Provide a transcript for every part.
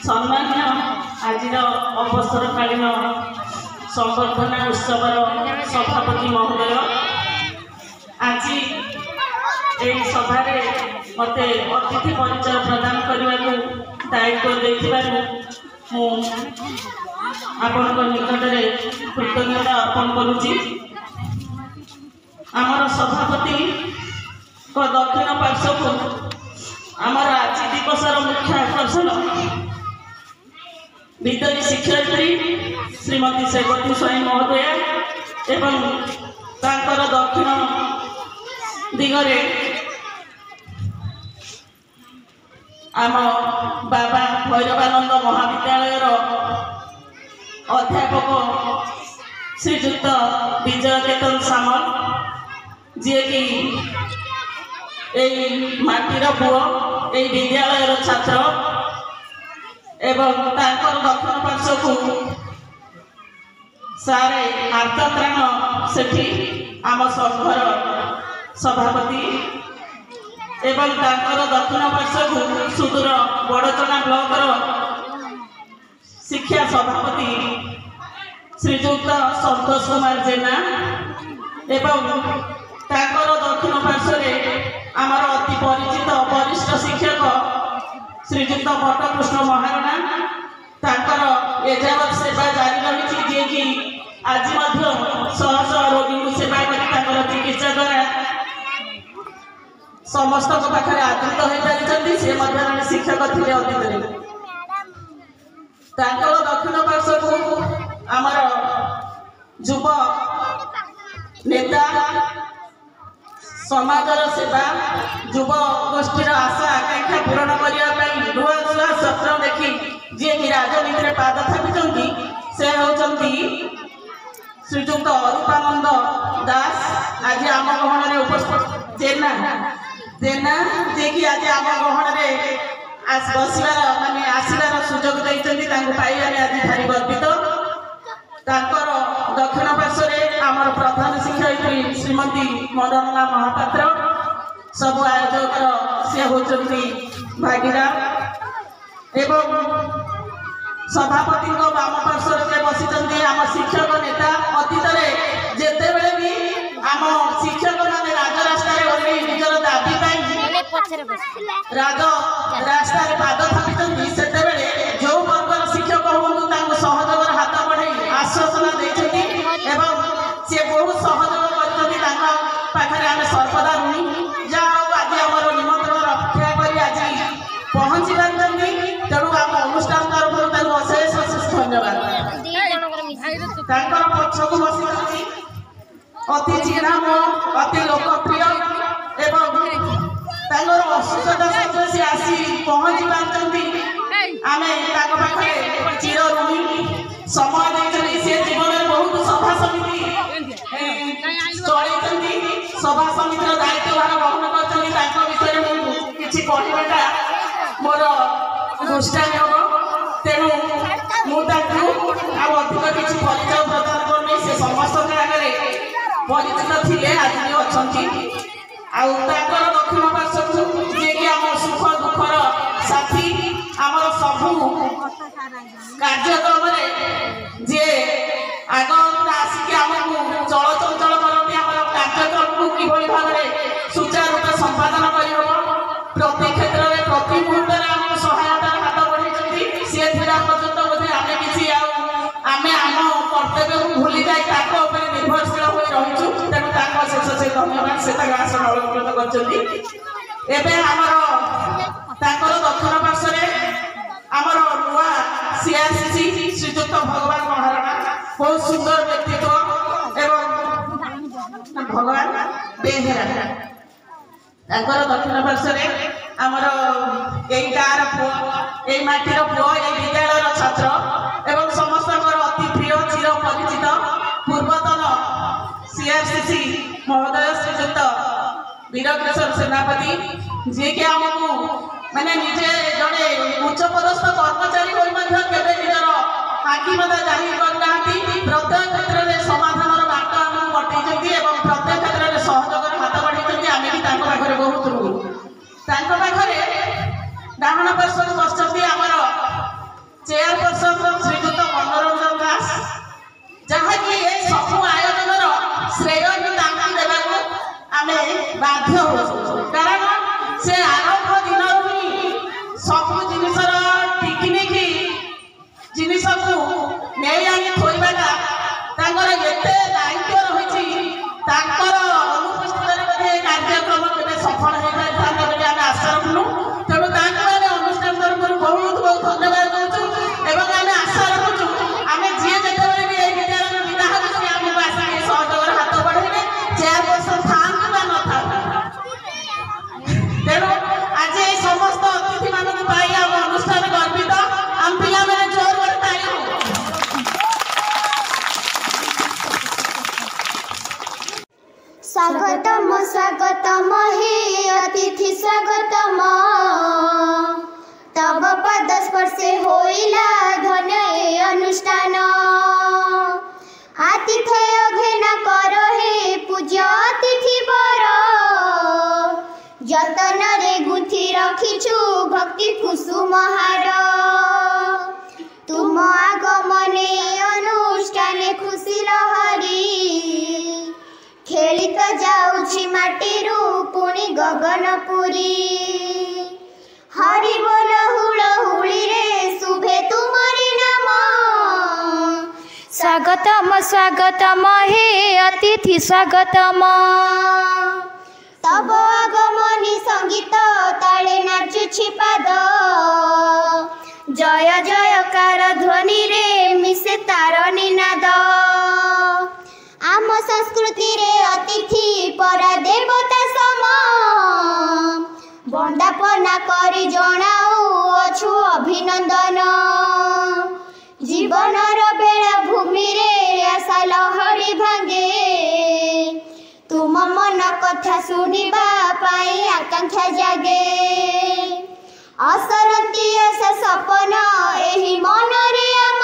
सम्मान्य आज अवसरकालीन संवर्धना उत्सवर सभापति महोदय आज सभा मत अतिथि परिचय प्रदान करने को दायित्व आपण निकट में कृतज्ञता अर्पण करुच्ची। आमर सभापति को दक्षिण पार्श्व को आमर आज दिवसर मुख्य आकर्षण विद्यालय शिक्षयित्री श्रीमती सेवती स्वाई महोदय एवं तांकर दक्षिण दिगरे आम बाबा भैरवानंद महाविद्यालय अध्यापक श्रीजुक्त विजय केतन सामल जी कि माटीर पुओ ये विद्यालय छात्र एवं तांकर दक्षिण पार्श्व को सारे आर्तत्राण सेठी आम संघर सभापति एवं तांकर दक्षिण पार्श्व को सुदूर बड़चना ब्लॉकर शिक्षा सभापति श्रीजुक्त संतोष कुमार जेना एवं तांकर दक्षिण पार्श्व आमर अति परिचित वरिष्ठ शिक्षक श्रीजुक्त भट्टकृष्ण महारणा तांकर एजावत सेवा जारी रही जी कि आज शह शह रोगी को सेवा कर चिकित्सा द्वारा समस्त पाखे आदृत हो पारी से शिक्षक थे अतीत दक्षिण पार्श्व को आमर युव नेता समाजर सेवा युव गोष्ठीर आशा आकांक्षा पूरण करने नुआ नुआ स्वप्न देखी जी कि राजनीति में पाद थापिंट से होती श्रीजुक्त अरूपानंद दास आज आम गहन में उपस्थित जेना जेना जी कि आज आम गहन में बसवार माने आसवार सुजोग देते पाई आज भारी गर्वित दक्षिण पार्श्व आमर प्रधान शिक्षयित्री श्रीमती मनोरमा महापात्र सब आयोजक सी होती भागीरा एवं सभापति वाम पार्श्व से बसी आम शिक्षक नेता अतीत जिते बड़े भी आम शिक्षक मैंने राजरास्तार गले निजर दाबी राजरास्त पाद थापिंट से जो वर्गर शिक्षक हूँ सहयोग हाथ बढ़े आश्वासन देते सी बहुत सहयोग करते आम सर्वदा ऋणी जहाँ आज आम निमंत्रण रक्षा कर आज पहुँची पार्टी तेणु आम अनुष्ठान तरफ अशेष अशेष धन्यवाद पक्षक बसी अति चिन्ह अति लोकप्रिय एवं असुस्थता सत्वे सी आसी पहुँची पार्टी आम पाखे चिर ऋणी समय देते सी जीवन में बहुत सभा समिति चलती सभा समिति दायित्व भार ग्रहण कर किसी कहवाटा मोर दुष्टामी हम तेणु मुझे अधिक किसी परिचय प्रदान करनी से समस्त आगे परिचित थे आज भी अच्छा दक्षिण पार्श्व जी कि आम सुख दुखर साथी आम सबू कार्यक्रम जी आग आसिक आमको चलचंचल करती आम कार्यक्रम को किभली भाव में सुचारूपे संपादन कर प्रति क्षेत्र में प्रति मुहूर्त आम सहायता हाथ बढ़ाई सी थे पर्यटन बोधे आम किसी आम कर्तव्य को भूली जाए निर्भरशील हो रहीचु तेणु शेष से धन्यवाद से आसन अलंकृत कर दक्षिण पार्श्व आमर नुआ सीआरसीसी श्रीजुक्त भगवान महारणा बहुत सुंदर व्यक्तित्व एवं भगवान बेहेरा दक्षिण पार्श्व आमर यही गाँव पुओ यही माटीर पुओ यही विद्यालय छात्र एवं समस्त अति प्रिय चिर परिचित पूर्वतन सीआरसीसी महोदय श्रीजुक्त वीरकिशोर सेनापति जी कि आमको मैंने निजे जड़े उच्च पदस्थ कर्मचारी निजर हाकिमता जाहिर करना प्रत्येक क्षेत्र में समाधान बाट आमको बटई प्रत्येक क्षेत्र में सहयोग हाथ महाप्रसाद बसती आमर चेयरपर्सन श्रीजुत मनोरंजन दास जहाँकि ये सब आयोजन श्रेय भी देवाक आम बाध्य हो कारण से आरंभ दिन ही सब जिनसर टिकनिक जिनस को नहीं आनी खोईबाटा एते दायित्व रही अनुपस्थित कार्यक्रम के सफल हो जाए आम आशा रखुनु तेणु अनुष्ठान तरफ बहुत बहुत धन्यवाद दूँ एवं आम आशा रखुचु आम जी जो भी विद्यालय विदा हो सी आमको आसिक सहयोग हाथ बढ़े चेयरपर्सन था न था तेणु आज समस्त अतिथि मानक आम अनुष्ठान गर्वित आम पिला जोर जोर ताली स्वागतम स्वागतम हे अतिथि स्वागतम तब पद स्पर्शे होइला धन्य ए अनुष्ठान आतिथेय घेना कर हे पूज्य अतिथि बर जतन रे गुथि रखिछु भक्ति कुसुमहार तुम आगमने अनुष्ठाने खुशी लहरी खेलित जाउछि माटीरू पुणी गगनपुरी हरि बोल हुलहुली रे शुभे तुमरी नाम स्वागतम स्वागतम हे अतिथि स्वागतम तब आगमनी संगीत ताले नाचुछि पाद जय जयकार ध्वनि रे मिसे तार निनाद आम संस्कृति रे अतिथि परा देवता सम बंदापना करी जणाऊ अछु अभिनंदन जीवन बेला भूमि रे आशा लहरी भांगे तुम मन कथा सुनिबा पाई आकांक्षा जागे असरती आशा सपन एही मन रे आम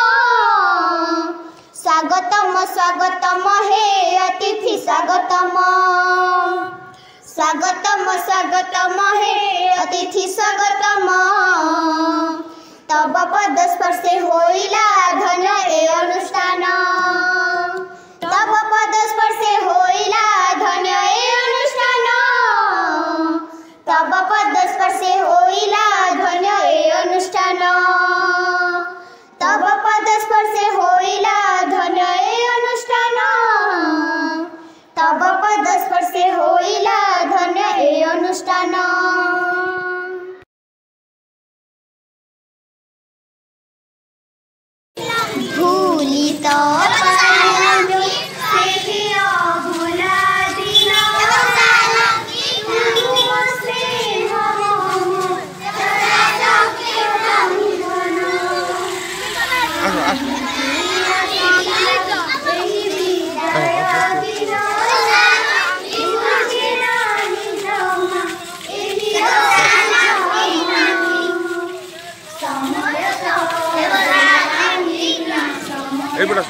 स्वागतम स्वागतम हे अतिथि स्वागतम स्वागतम स्वागतम हे अतिथि स्वागतम तब पद स्पर्शे होइला धन्य ए अनुष्ठान तब पद स्पर्शे होइला धन्य ए अनुष्ठान तब पद स्पर्शे होइला धन्य ए अनुष्ठान तब पद स्पर्शे होइला धन्य ए अनुष्ठान तब पद स्पर्शे होइला धन्य ए अनुष्ठान भूली तो बड़ा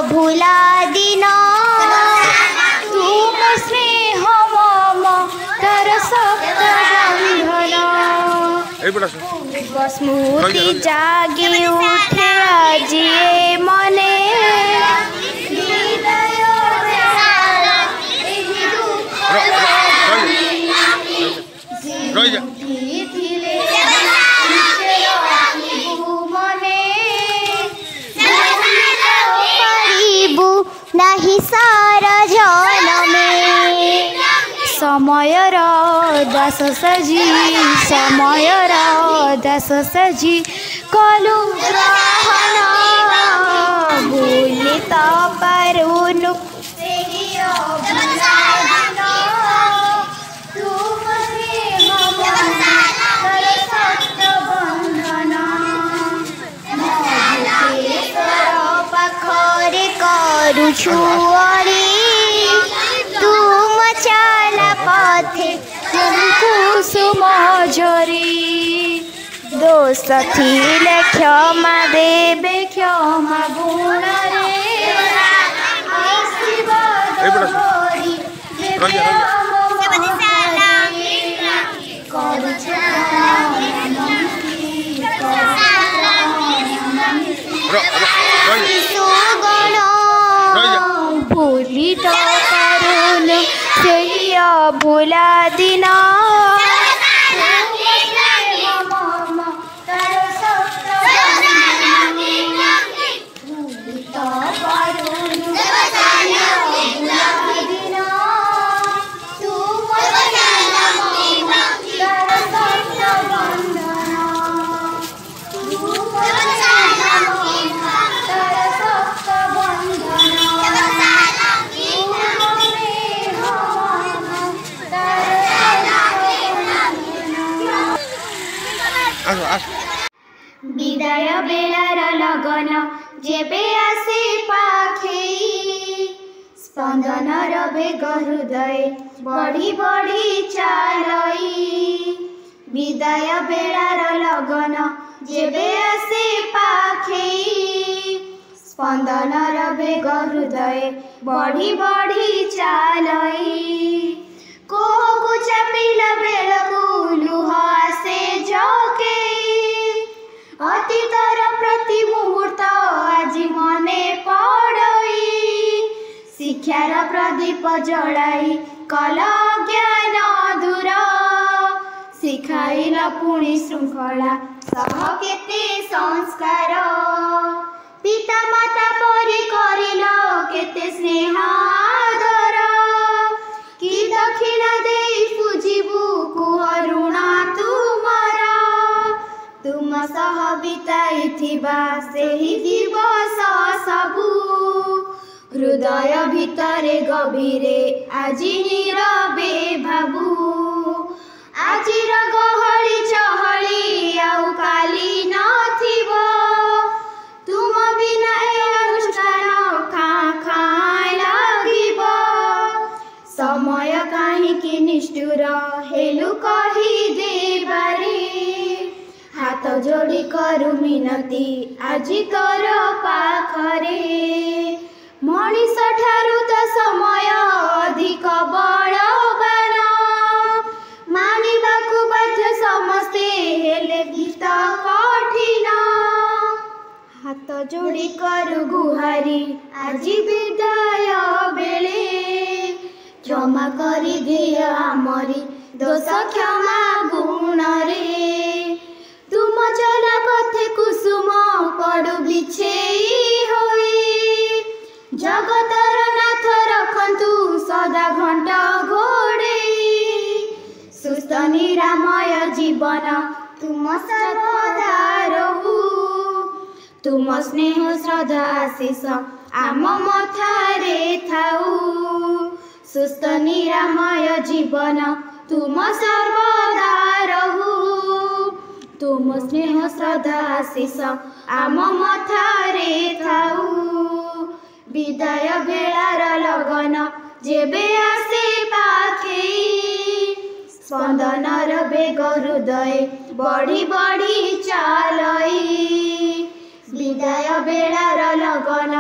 भूला दिन तुम स्नेह मम तर स्मृति जागी उठे आज मने दास सजी समयर दास सजी कलु ग्रहण भूली तो पारुनु पाखरे करुछुअरी तुम चला पथे कुसुम झरी दोष थिले क्षमा देवे क्षमा गुण रे भूली तो करुण से भूला दिन विदाय बेलार लगन जेबे आसे पाखेई स्पंदनर बेग हृदय बढ़ी बढ़ी चालई विदाय बेलार लगन जेबे आसे पाखेई स्पंदनर बेग हृदय बढ़ी बढ़ी चालई कोहकु चापिला बेलकु लुह आसे झके अतीतर प्रति मुहूर्त आज मने पड़ई शिक्षार प्रदीप जलाई कल ज्ञान दूर शिखाइल पुणी श्रृंखला सह केते संस्कार पिता माता परि करिल केते स्नेह आदर कि दक्षिण देई पूजिबु कुह ऋण तुमर तुम सह बिताइथिबा सेहि दिवस सबु हृदय भितरे गभीरे आजि नीरवे भाबु आजिर गहली चहली आउ काली नथिब तुम बिना अनुष्ठान खाँ खाँ लागिब समय काहींकि निष्ठुर हेलु कही देबारे हाथ जोड़ी करू मिनती आजि तोर पाखरे मनीष ठारू तो समय अधिक बलवान मानिबाकु बाध्य समस्ते हेले गीत कठिन हाथ जोड़ी करू गुहारी आजि विदाय बेले क्षमा करी दिय आमरी दोष क्षमा गुण रे तुम चला पथे कुसुम पड़ु बिछेई होई जगतर नाथ रखंतु सदा घंट घोड़ेई सुस्थ निरामय जीवन तुम सर्वदा रहु तुम स्नेह श्रद्धा आशीष आम मथारे थाउ सुस्थ निरामय जीवन तुम सर्वदा रहु तुम स्नेह श्रद्धा आशीष आम मथारे थाउ विदाय बेलार लगन जेबे आसे पाखेई स्पंदनर बेग हृदय बढ़ी बढ़ी चालई विदाय बेलार लगन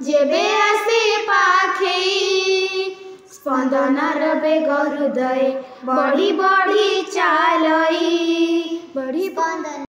जेबे आसे पाखेई स्पंदनर बेग हृदय बढ़ी बढ़ी चालई बढ़ी